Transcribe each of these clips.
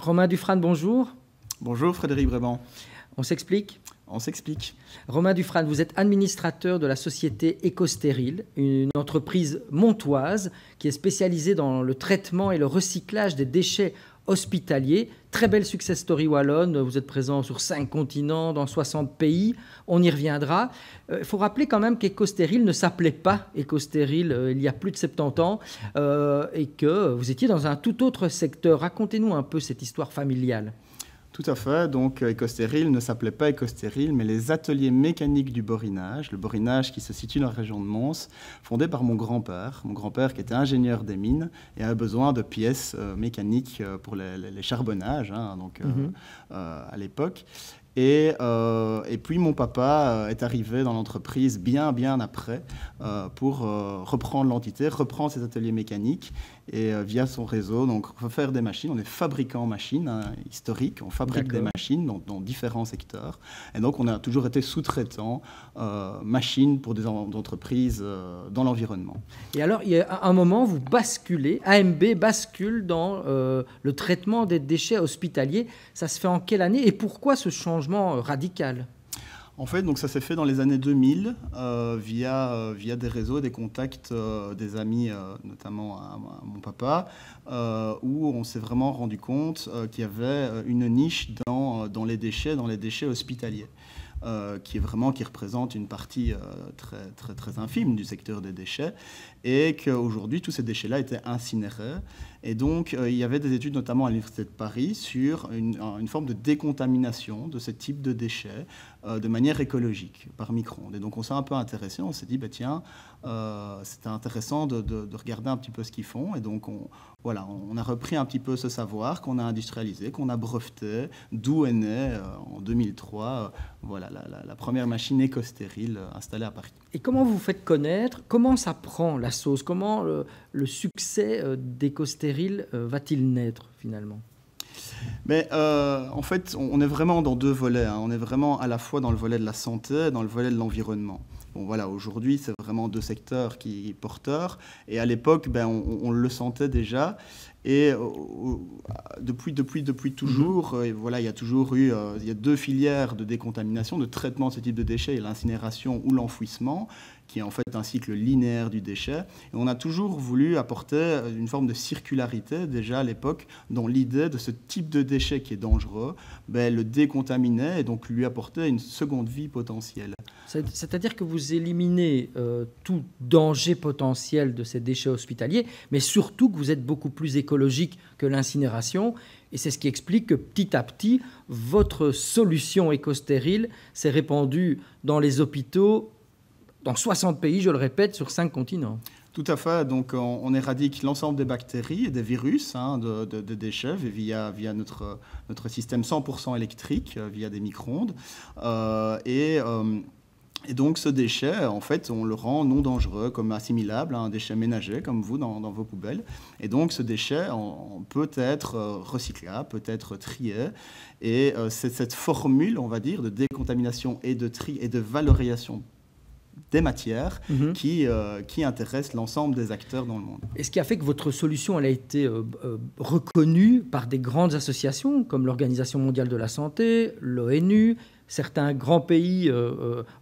Romain Dufrane, bonjour. Bonjour Frédéric Bréban. On s'explique ? On s'explique. Romain Dufrane, vous êtes administrateur de la société Ecostérile, une entreprise montoise qui est spécialisée dans le traitement et le recyclage des déchets hospitaliers. Très belle success story wallonne, vous êtes présent sur 5 continents, dans 60 pays, on y reviendra. Il faut rappeler quand même qu'Ecostérile ne s'appelait pas Ecostérile il y a plus de 70 ans et que vous étiez dans un tout autre secteur. Racontez-nous un peu cette histoire familiale. Tout à fait. Donc, Ecostérile ne s'appelait pas Ecostérile, mais les ateliers mécaniques du Borinage. Le Borinage qui se situe dans la région de Mons, fondé par mon grand-père. Mon grand-père qui était ingénieur des mines et avait besoin de pièces mécaniques pour les charbonnages, à l'époque. Et puis mon papa est arrivé dans l'entreprise bien après pour reprendre l'entité, reprendre ses ateliers mécaniques et via son réseau, donc refaire des machines. On est fabricant en machines historiques, on fabrique des machines dans différents secteurs. Et donc on a toujours été sous-traitant machines pour des entreprises dans l'environnement. Et alors, il y a un moment, vous basculez, AMB bascule dans le traitement des déchets hospitaliers. Ça se fait en quelle année et pourquoi ce changement radical ? En fait, donc ça s'est fait dans les années 2000 via des réseaux, des contacts des amis, notamment à mon papa, où on s'est vraiment rendu compte qu'il y avait une niche dans les déchets hospitaliers. Qui représente une partie très infime du secteur des déchets, et qu'aujourd'hui, tous ces déchets-là étaient incinérés. Et donc, il y avait des études, notamment à l'Université de Paris, sur une forme de décontamination de ce type de déchets de manière écologique, par micro-ondes. Et donc, on s'est un peu intéressé, on s'est dit, c'était intéressant de regarder un petit peu ce qu'ils font. Et donc, on a repris un petit peu ce savoir qu'on a industrialisé, qu'on a breveté, d'où est née, en 2003, la première machine Ecostérile installée à Paris. Et comment vous faites connaître ? Comment ça prend la sauce ? Comment le succès d'Ecostérile va-t-il naître finalement ? Mais en fait, on est vraiment dans deux volets. On est vraiment à la fois dans le volet de la santé et dans le volet de l'environnement. Bon, voilà, aujourd'hui, c'est vraiment deux secteurs qui porteurs. Et à l'époque, on le sentait déjà. Et depuis toujours, il y a toujours eu il y a deux filières de décontamination, de traitement de ce type de déchets, l'incinération ou l'enfouissement, qui est en fait un cycle linéaire du déchet. Et on a toujours voulu apporter une forme de circularité, déjà à l'époque, dans l'idée de ce type de déchet qui est dangereux, le décontaminer et donc lui apporter une seconde vie potentielle. C'est-à-dire que vous éliminez tout danger potentiel de ces déchets hospitaliers, mais surtout que vous êtes beaucoup plus écologique que l'incinération. Et c'est ce qui explique que petit à petit, votre solution Ecostérile s'est répandue dans les hôpitaux, dans 60 pays, je le répète, sur 5 continents. Tout à fait. Donc, on éradique l'ensemble des bactéries et des virus de déchets via notre système 100% électrique, via des micro-ondes. Et donc, ce déchet, en fait, on le rend non dangereux, comme assimilable à un déchet ménager, comme vous, dans vos poubelles. Et donc, ce déchet peut être recyclable, peut être trié. Et c'est cette formule, on va dire, de décontamination et de tri et de valorisation des matières qui intéressent l'ensemble des acteurs dans le monde. Et ce qui a fait que votre solution elle a été reconnue par des grandes associations comme l'Organisation mondiale de la santé, l'ONU. Certains grands pays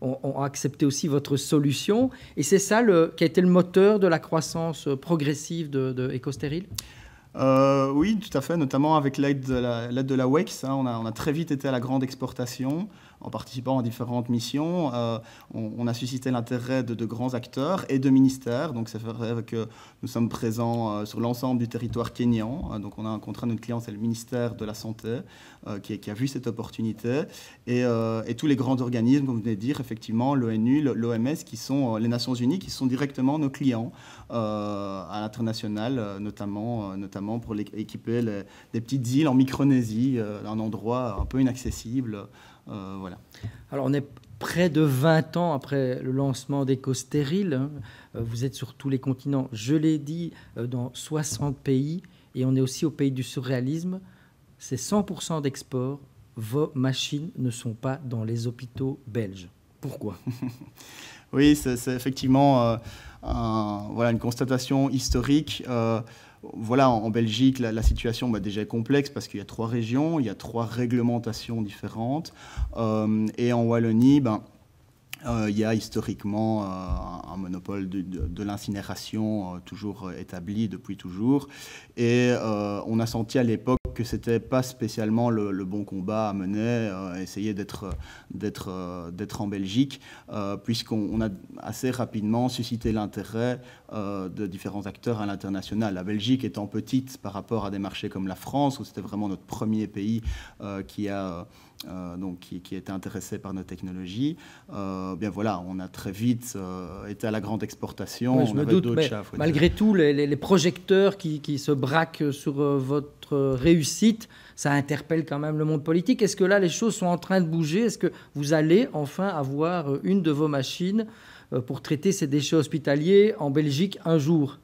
ont accepté aussi votre solution. Et c'est ça qui a été le moteur de la croissance progressive de Ecostérile ? Oui, tout à fait, notamment avec l'aide de la WEX. On a très vite été à la grande exportation en participant à différentes missions. On a suscité l'intérêt de grands acteurs et de ministères. Donc, ça fait que nous sommes présents sur l'ensemble du territoire kényan. Donc, on a un contrat, notre client, c'est le ministère de la Santé qui a vu cette opportunité. Et tous les grands organismes, comme vous venez de dire, effectivement, l'ONU, l'OMS, qui sont les Nations Unies, qui sont directement nos clients à l'international, notamment pour équiper des petites îles en Micronésie, un endroit un peu inaccessible. Voilà. Alors, on est près de 20 ans après le lancement d'Ecostérile. Vous êtes sur tous les continents, je l'ai dit, dans 60 pays. Et on est aussi au pays du surréalisme. C'est 100% d'export. Vos machines ne sont pas dans les hôpitaux belges. Pourquoi ? Oui, c'est effectivement une constatation historique. voilà, en Belgique, la situation déjà est complexe parce qu'il y a 3 régions, il y a 3 réglementations différentes. Et en Wallonie, il y a historiquement un monopole de l'incinération toujours établi depuis toujours. Et on a senti à l'époque que ce n'était pas spécialement le bon combat à mener, essayer d'être en Belgique, puisqu'on a assez rapidement suscité l'intérêt de différents acteurs à l'international. La Belgique étant petite par rapport à des marchés comme la France, où c'était vraiment notre premier pays qui a été intéressé par nos technologies, bien voilà, on a très vite été à la grande exportation. Ouais, je me doute, mais malgré tout, les projecteurs qui se braquent sur votre réussite, ça interpelle quand même le monde politique. Est-ce que là, les choses sont en train de bouger? Est-ce que vous allez enfin avoir une de vos machines pour traiter ces déchets hospitaliers en Belgique un jour?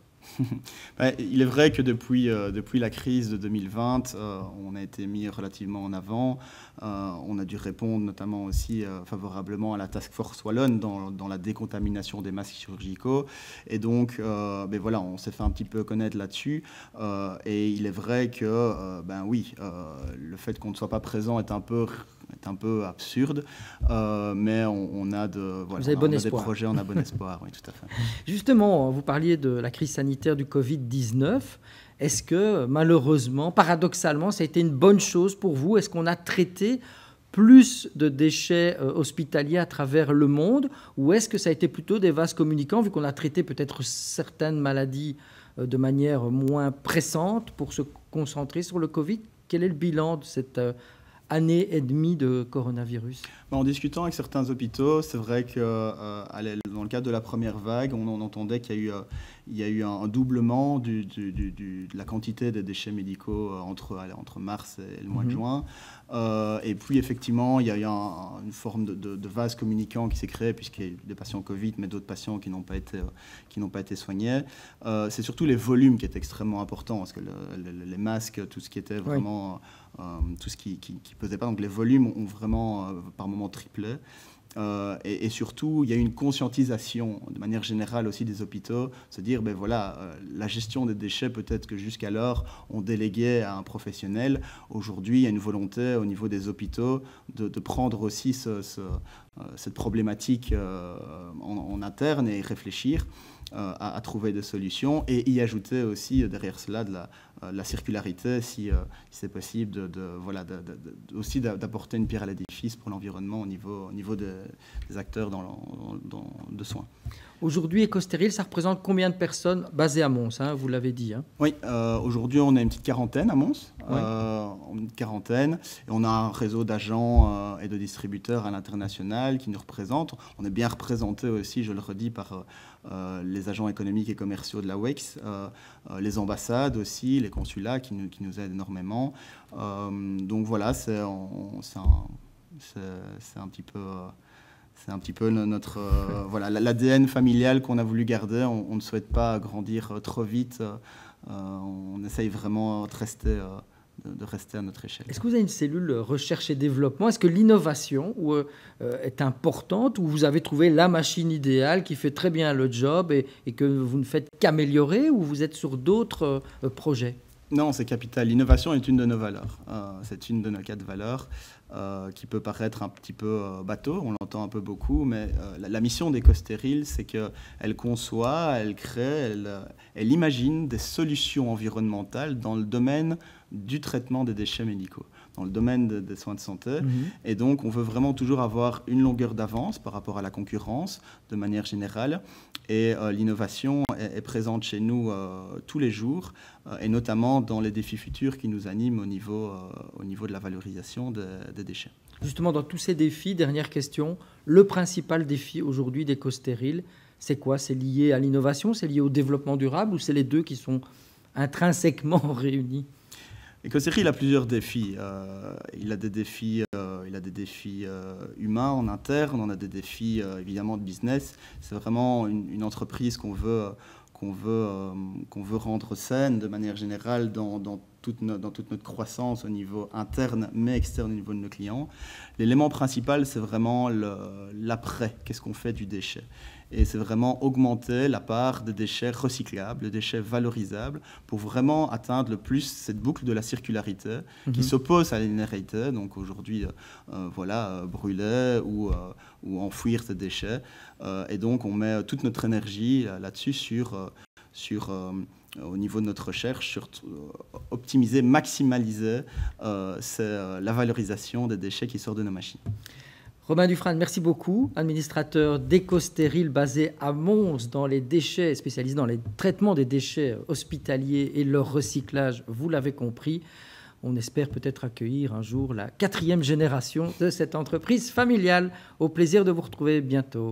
Il est vrai que depuis la crise de 2020, on a été mis relativement en avant. On a dû répondre notamment aussi favorablement à la Task Force Wallonne dans la décontamination des masques chirurgicaux. Et donc, voilà, on s'est fait un petit peu connaître là-dessus. Et il est vrai que, le fait qu'on ne soit pas présent est un peu absurde, mais on a des projets, on a bon espoir, oui, tout à fait. Justement, vous parliez de la crise sanitaire du Covid-19. Est-ce que, malheureusement, paradoxalement, ça a été une bonne chose pour vous? Est-ce qu'on a traité plus de déchets hospitaliers à travers le monde, ou est-ce que ça a été plutôt des vases communicants, vu qu'on a traité peut-être certaines maladies de manière moins pressante pour se concentrer sur le Covid? Quel est le bilan de cette année et demie de coronavirus? En discutant avec certains hôpitaux, c'est vrai que dans le cadre de la première vague, on entendait qu'il y a eu un doublement de la quantité de déchets médicaux entre mars et le mois de juin. Et puis effectivement, il y a eu une forme de vase communicant qui s'est créé, puisqu'il y a eu des patients Covid, mais d'autres patients qui n'ont pas été soignés. C'est surtout les volumes qui étaient extrêmement importants, parce que les masques, tout ce qui était vraiment... tout ce qui pesait pas. Donc les volumes ont vraiment par moments triplé. Et surtout, il y a une conscientisation de manière générale aussi des hôpitaux, se dire, la gestion des déchets, peut-être que jusqu'alors, on déléguait à un professionnel. Aujourd'hui, il y a une volonté au niveau des hôpitaux de prendre aussi cette problématique en interne et réfléchir à trouver des solutions et y ajouter aussi derrière cela de la circularité, si c'est possible, aussi d'apporter une pierre à l'édifice pour l'environnement au niveau des acteurs de soins. Aujourd'hui, Ecostéril, ça représente combien de personnes basées à Mons, vous l'avez dit? Oui, aujourd'hui, on a une petite quarantaine à Mons, une quarantaine, et on a un réseau d'agents et de distributeurs à l'international qui nous représentent. On est bien représenté aussi, je le redis, par les agents économiques et commerciaux de la WEX, les ambassades aussi, les consulats qui nous aident énormément. Donc voilà, c'est un petit peu... C'est un petit peu notre l'ADN familial qu'on a voulu garder. On ne souhaite pas grandir trop vite. On essaye vraiment de rester à notre échelle. Est-ce que vous avez une cellule recherche et développement? Est-ce que l'innovation est importante, ou vous avez trouvé la machine idéale qui fait très bien le job et que vous ne faites qu'améliorer, ou vous êtes sur d'autres projets? Non, c'est capital. L'innovation est une de nos valeurs. C'est une de nos 4 valeurs qui peut paraître un petit peu bateau, on l'entend un peu beaucoup, mais la mission d'Ecostéril, c'est qu'elle conçoit, elle crée, elle imagine des solutions environnementales dans le domaine du traitement des déchets médicaux, dans le domaine des soins de santé. Et donc, on veut vraiment toujours avoir une longueur d'avance par rapport à la concurrence, de manière générale. Et l'innovation est présente chez nous tous les jours, et notamment dans les défis futurs qui nous animent au niveau de la valorisation des déchets. Justement, dans tous ces défis, dernière question, le principal défi aujourd'hui d'Ecostéril, c'est quoi? C'est lié à l'innovation, c'est lié au développement durable, ou c'est les deux qui sont intrinsèquement réunis? Ecostéril a plusieurs défis. Il a des défis humains en interne, on a des défis évidemment de business. C'est vraiment une entreprise qu'on veut rendre saine de manière générale dans toute notre croissance au niveau interne, mais externe au niveau de nos clients. L'élément principal, c'est vraiment l'après. Qu'est-ce qu'on fait du déchet? Et c'est vraiment augmenter la part de déchets recyclables, de déchets valorisables, pour vraiment atteindre le plus cette boucle de la circularité qui s'oppose à la linéarité. Donc aujourd'hui, brûler ou enfouir ces déchets. Et donc on met toute notre énergie là-dessus au niveau de notre recherche, sur optimiser, maximaliser la valorisation des déchets qui sortent de nos machines. Romain Dufrane, merci beaucoup, administrateur d'EcoStéril basé à Mons dans les déchets, spécialisé dans les traitements des déchets hospitaliers et leur recyclage, vous l'avez compris. On espère peut-être accueillir un jour la 4e génération de cette entreprise familiale. Au plaisir de vous retrouver bientôt.